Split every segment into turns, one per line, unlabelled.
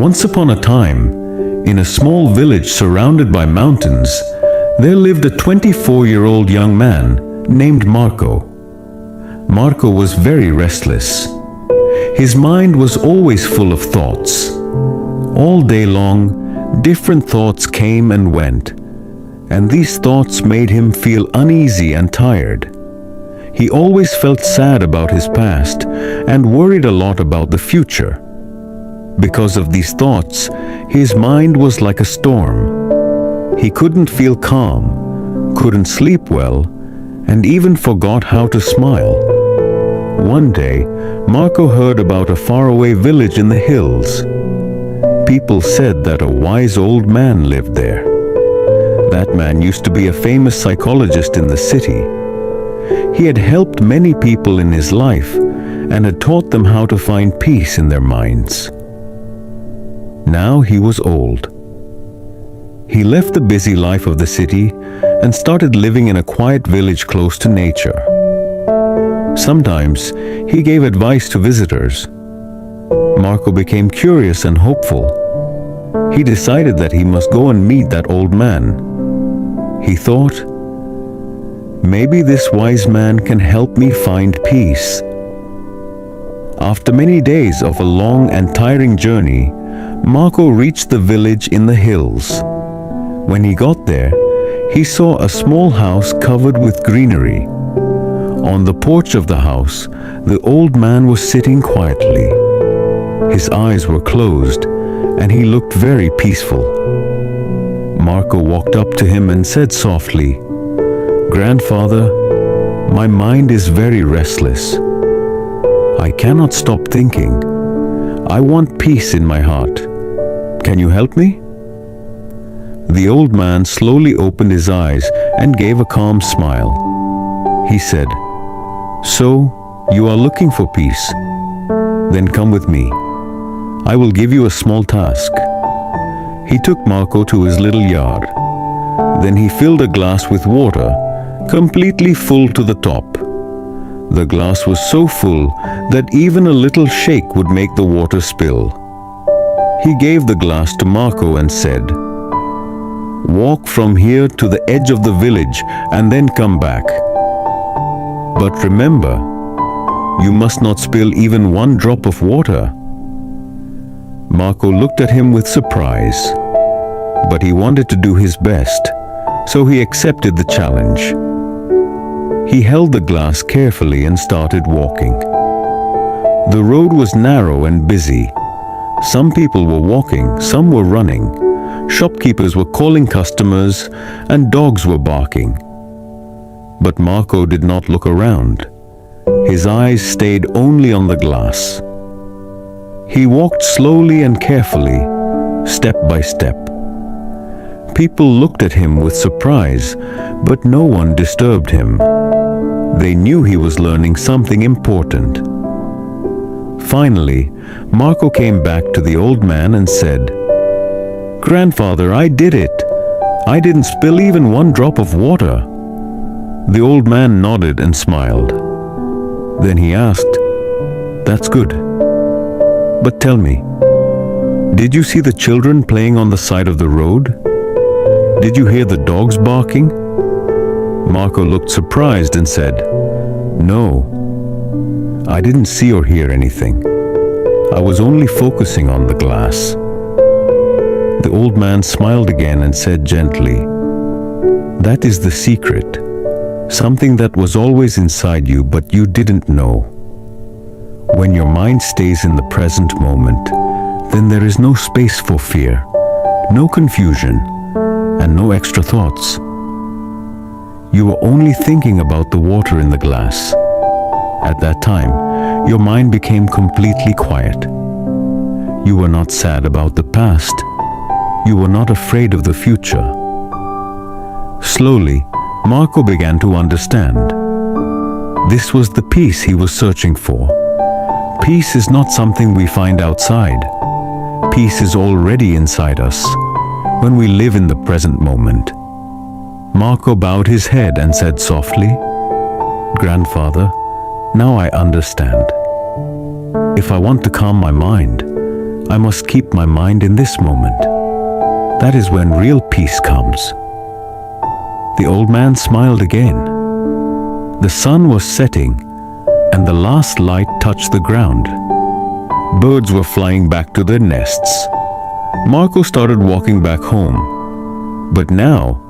Once upon a time, in a small village surrounded by mountains, there lived a 24-year-old young man named Marco. Marco was very restless. His mind was always full of thoughts. All day long, different thoughts came and went, and these thoughts made him feel uneasy and tired. He always felt sad about his past and worried a lot about the future. Because of these thoughts, his mind was like a storm. He couldn't feel calm, couldn't sleep well, and even forgot how to smile. One day, Marco heard about a faraway village in the hills. People said that a wise old man lived there. That man used to be a famous psychologist in the city. He had helped many people in his life and had taught them how to find peace in their minds. Now he was old. He left the busy life of the city and started living in a quiet village close to nature. Sometimes he gave advice to visitors. Marco became curious and hopeful. He decided that he must go and meet that old man. He thought, maybe this wise man can help me find peace. After many days of a long and tiring journey, Marco reached the village in the hills. When he got there, he saw a small house covered with greenery. On the porch of the house, the old man was sitting quietly. His eyes were closed, and he looked very peaceful. Marco walked up to him and said softly, "Grandfather, my mind is very restless. I cannot stop thinking. I want peace in my heart. Can you help me?" The old man slowly opened his eyes and gave a calm smile. He said, "So, you are looking for peace? Then come with me. I will give you a small task." He took Marco to his little yard. Then he filled a glass with water, completely full to the top. The glass was so full that even a little shake would make the water spill. He gave the glass to Marco and said, "Walk from here to the edge of the village and then come back. But remember, you must not spill even one drop of water." Marco looked at him with surprise, but he wanted to do his best, so he accepted the challenge. He held the glass carefully and started walking. The road was narrow and busy. Some people were walking, some were running. Shopkeepers were calling customers, and dogs were barking. But Marco did not look around. His eyes stayed only on the glass. He walked slowly and carefully, step by step. People looked at him with surprise, but no one disturbed him. They knew he was learning something important. Finally, Marco came back to the old man and said, "Grandfather, I did it. I didn't spill even one drop of water." The old man nodded and smiled. Then he asked, "That's good. But tell me, did you see the children playing on the side of the road? Did you hear the dogs barking?" Marco looked surprised and said, "No, I didn't see or hear anything. I was only focusing on the glass." The old man smiled again and said gently, "That is the secret. Something that was always inside you, but you didn't know. When your mind stays in the present moment, then there is no space for fear, no confusion, and no extra thoughts. You are only thinking about the water in the glass. At that time, your mind became completely quiet. You were not sad about the past. You were not afraid of the future." Slowly, Marco began to understand. This was the peace he was searching for. Peace is not something we find outside. Peace is already inside us, when we live in the present moment. Marco bowed his head and said softly, "Grandfather, now I understand. If I want to calm my mind, I must keep my mind in this moment. That is when real peace comes. The old man smiled again. The sun was setting, and the last light touched the ground. Birds were flying back to their nests. Marco started walking back home. But now,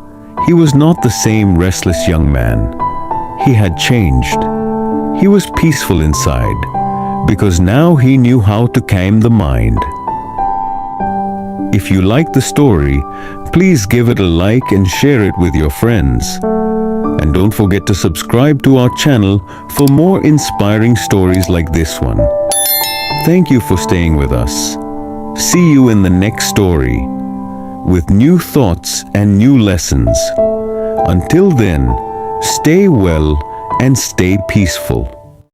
he was not the same restless young man. He had changed. He was peaceful inside, because now he knew how to calm the mind. If you like the story, please give it a like and share it with your friends. And don't forget to subscribe to our channel for more inspiring stories like this one. Thank you for staying with us. See you in the next story with new thoughts and new lessons. Until then, stay well and stay peaceful.